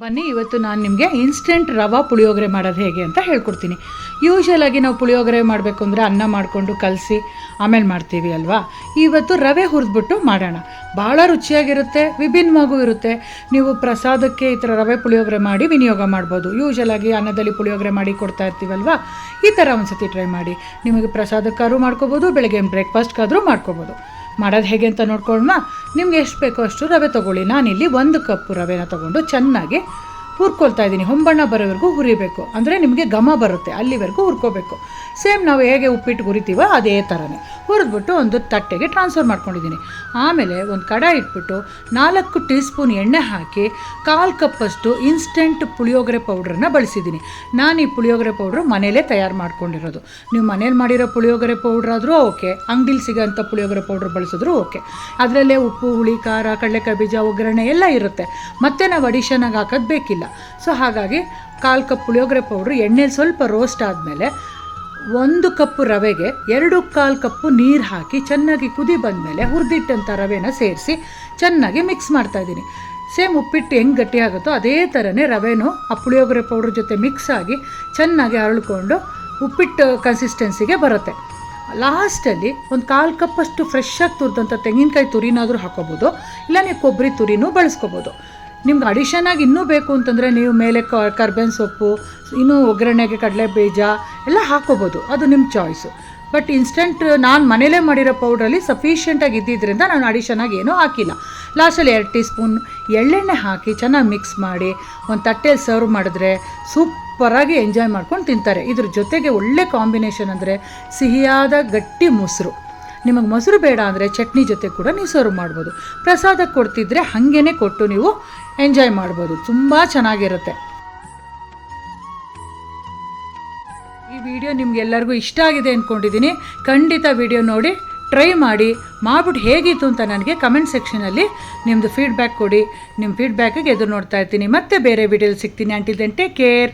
ಬನ್ನಿ ಇವತ್ತು ನಾನು ನಿಮಗೆ ಇನ್ಸ್ಟೆಂಟ್ ರವಾ ಪುಳಿಯೋಗರೆ ಮಾಡೋದು ಹೇಗೆ ಅಂತ ಹೇಳ್ಕೊಡ್ತೀನಿ. ಯೂಶಲಾಗಿ ನಾವು ಪುಳಿಯೋಗರೆ ಮಾಡಬೇಕು ಅಂದರೆ ಅನ್ನ ಮಾಡಿಕೊಂಡು ಕಲಸಿ ಆಮೇಲೆ ಮಾಡ್ತೀವಿ ಅಲ್ವಾ. ಇವತ್ತು ರವೆ ಹುರಿದ್ಬಿಟ್ಟು ಮಾಡೋಣ. ಭಾಳ ರುಚಿಯಾಗಿರುತ್ತೆ, ವಿಭಿನ್ನವಾಗೂ ಇರುತ್ತೆ. ನೀವು ಪ್ರಸಾದಕ್ಕೆ ಈ ಥರ ರವೆ ಪುಳಿಯೋಗರೆ ಮಾಡಿ ವಿನಿಯೋಗ ಮಾಡ್ಬೋದು. ಯೂಶಲಾಗಿ ಅನ್ನದಲ್ಲಿ ಪುಳಿಯೋಗರೆ ಮಾಡಿ ಕೊಡ್ತಾ ಇರ್ತೀವಲ್ವ, ಈ ಥರ ಒಂದು ಸತಿ ಟ್ರೈ ಮಾಡಿ. ನಿಮಗೆ ಪ್ರಸಾದಕ್ಕಾದ್ರೂ ಮಾಡ್ಕೋಬೋದು, ಬೆಳಗ್ಗೆ ಬ್ರೇಕ್ಫಾಸ್ಟ್ಗಾದರೂ ಮಾಡ್ಕೋಬೋದು. ಮಾಡೋದು ಹೇಗೆ ಅಂತ ನೋಡ್ಕೊಳ್ಳೋಣ. ನಿಮ್ಗೆ ಎಷ್ಟು ಬೇಕೋ ಅಷ್ಟು ರವೆ ತೊಗೊಳ್ಳಿ. ನಾನಿಲ್ಲಿ 1 ಕಪ್ ರವೆನ ತೊಗೊಂಡು ಚೆನ್ನಾಗಿ ಹುರ್ಕೊಳ್ತಾ ಇದ್ದೀನಿ. ಹೊಂಬಣ್ಣ ಬರೋವರೆಗೂ ಹುರಿಬೇಕು, ಅಂದರೆ ನಿಮಗೆ ಘಮ ಬರುತ್ತೆ, ಅಲ್ಲಿವರೆಗೂ ಹುರ್ಕೋಬೇಕು. ಸೇಮ್ ನಾವು ಹೇಗೆ ಉಪ್ಪಿಟ್ಟು ಹುರಿತೀವೋ ಅದೇ ಥರನೇ ಹುರಿದ್ಬಿಟ್ಟು ಒಂದು ತಟ್ಟೆಗೆ ಟ್ರಾನ್ಸ್ಫರ್ ಮಾಡ್ಕೊಂಡಿದ್ದೀನಿ. ಆಮೇಲೆ ಒಂದು ಕಡಾಯಿ ಇಟ್ಬಿಟ್ಟು 4 ಟೀ ಸ್ಪೂನ್ ಎಣ್ಣೆ ಹಾಕಿ 1/4 ಕಪ್ಪಷ್ಟು ಇನ್ಸ್ಟೆಂಟ್ ಪುಳಿಯೋಗರೆ ಪೌಡ್ರನ್ನ ಬಳಸಿದ್ದೀನಿ. ನಾನು ಈ ಪುಳಿಯೋಗರೆ ಪೌಡ್ರು ಮನೇಲೇ ತಯಾರು ಮಾಡ್ಕೊಂಡಿರೋದು. ನೀವು ಮನೇಲಿ ಮಾಡಿರೋ ಪುಳಿಯೋಗರೆ ಪೌಡ್ರಾದರೂ ಓಕೆ, ಅಂಗಡಿಲಿ ಸಿಗೋಂಥ ಪುಳಿಯೋಗರೆ ಪೌಡ್ರ್ ಬಳಸಿದ್ರೂ ಓಕೆ. ಅದರಲ್ಲೇ ಉಪ್ಪು, ಹುಳಿ, ಖಾರ, ಕಡಲೆಕಾಯಿ ಬೀಜ, ಒಗ್ಗರಣೆ ಎಲ್ಲ ಇರುತ್ತೆ. ಮತ್ತೆ ನಾವು ಅಡಿಷನಾಗಿ ಹಾಕೋದು ಬೇಕಿಲ್ಲ. ಸೊ ಹಾಗಾಗಿ 1/4 ಕಪ್ ಪುಳಿಯೋಗರೆ ಪೌಡ್ರು ಎಣ್ಣೆಲಿ ಸ್ವಲ್ಪ ರೋಸ್ಟ್ ಆದಮೇಲೆ 1 ಕಪ್ಪು ರವೆಗೆ 2/4 ಕಪ್ಪು ನೀರು ಹಾಕಿ ಚೆನ್ನಾಗಿ ಕುದಿ ಬಂದಮೇಲೆ ಹುರಿದಿಟ್ಟಂಥ ರವೆನ ಸೇರಿಸಿ ಚೆನ್ನಾಗಿ ಮಿಕ್ಸ್ ಮಾಡ್ತಾಯಿದ್ದೀನಿ. ಸೇಮ್ ಉಪ್ಪಿಟ್ಟು ಹೆಂಗೆ ಗಟ್ಟಿ ಆಗುತ್ತೋ ಅದೇ ಥರನೇ ರವೆನೂ ಆ ಪುಳಿಯೋಗರೆ ಪೌಡ್ರ್ ಜೊತೆ ಮಿಕ್ಸ್ ಆಗಿ ಚೆನ್ನಾಗಿ ಅರಳ್ಕೊಂಡು ಉಪ್ಪಿಟ್ಟು ಕನ್ಸಿಸ್ಟೆನ್ಸಿಗೆ ಬರುತ್ತೆ. ಲಾಸ್ಟಲ್ಲಿ ಒಂದು 1/4 ಕಪ್ಪಷ್ಟು ಫ್ರೆಶ್ಶಾಗಿ ತುರಿದಂಥ ತೆಂಗಿನಕಾಯಿ ತುರಿನಾದರೂ ಹಾಕೋಬೋದು, ಇಲ್ಲ ನೀವು ಕೊಬ್ಬರಿ ತುರಿನೂ ಬಳಸ್ಕೋಬೋದು. ನಿಮ್ಗೆ ಅಡಿಷನಾಗಿ ಇನ್ನೂ ಬೇಕು ಅಂತಂದರೆ ನೀವು ಮೇಲೆ ಕರ್ಬೇವಿನ ಸೊಪ್ಪು, ಇನ್ನೂ ಒಗ್ಗರಣೆಗೆ ಕಡಲೆ ಬೀಜ ಎಲ್ಲ ಹಾಕ್ಕೋಬೋದು, ಅದು ನಿಮ್ಮ ಚಾಯ್ಸು. ಬಟ್ ಇನ್ಸ್ಟೆಂಟ್ ನಾನು ಮನೇಲೇ ಮಾಡಿರೋ ಪೌಡ್ರಲ್ಲಿ ಸಫಿಷಿಯೆಂಟಾಗಿ ಇದ್ದಿದ್ದರಿಂದ ನಾನು ಅಡಿಷನಾಗಿ ಏನೂ ಹಾಕಿಲ್ಲ. ಲಾಸ್ಟಲ್ಲಿ 2 ಟೀ ಸ್ಪೂನ್ ಎಳ್ಳೆಣ್ಣೆ ಹಾಕಿ ಚೆನ್ನಾಗಿ ಮಿಕ್ಸ್ ಮಾಡಿ ಒಂದು ತಟ್ಟೆಯಲ್ಲಿ ಸರ್ವ್ ಮಾಡಿದ್ರೆ ಸೂಪರಾಗಿ ಎಂಜಾಯ್ ಮಾಡ್ಕೊಂಡು ತಿಂತಾರೆ. ಇದ್ರ ಜೊತೆಗೆ ಒಳ್ಳೆ ಕಾಂಬಿನೇಷನ್ ಅಂದರೆ ಸಿಹಿಯಾದ ಗಟ್ಟಿ ಮೊಸರು. ನಿಮಗೆ ಮೊಸರು ಬೇಡ ಅಂದರೆ ಚಟ್ನಿ ಜೊತೆ ಕೂಡ ನೀವು ಸರ್ವ್ ಮಾಡ್ಬೋದು. ಪ್ರಸಾದಕ್ಕೆ ಕೊಡ್ತಿದ್ರೆ ಹಾಗೇ ಕೊಟ್ಟು ನೀವು ಎಂಜಾಯ್ ಮಾಡ್ಬೋದು, ತುಂಬ ಚೆನ್ನಾಗಿರುತ್ತೆ. ಈ ವಿಡಿಯೋ ನಿಮಗೆಲ್ಲರಿಗೂ ಇಷ್ಟ ಆಗಿದೆ ಅಂದ್ಕೊಂಡಿದ್ದೀನಿ. ಖಂಡಿತ ವಿಡಿಯೋ ನೋಡಿ ಟ್ರೈ ಮಾಡಿಬಿಟ್ಟು ಹೇಗಿತ್ತು ಅಂತ ನನಗೆ ಕಮೆಂಟ್ ಸೆಕ್ಷನಲ್ಲಿ ನಿಮ್ಮದು ಫೀಡ್ಬ್ಯಾಕ್ ಕೊಡಿ. ನಿಮ್ಮ ಫೀಡ್ಬ್ಯಾಕಿಗೆ ಎದುರು ನೋಡ್ತಾ ಇರ್ತೀನಿ. ಮತ್ತೆ ಬೇರೆ ವಿಡಿಯೋಲಿ ಸಿಗ್ತೀನಿ. Until then take care.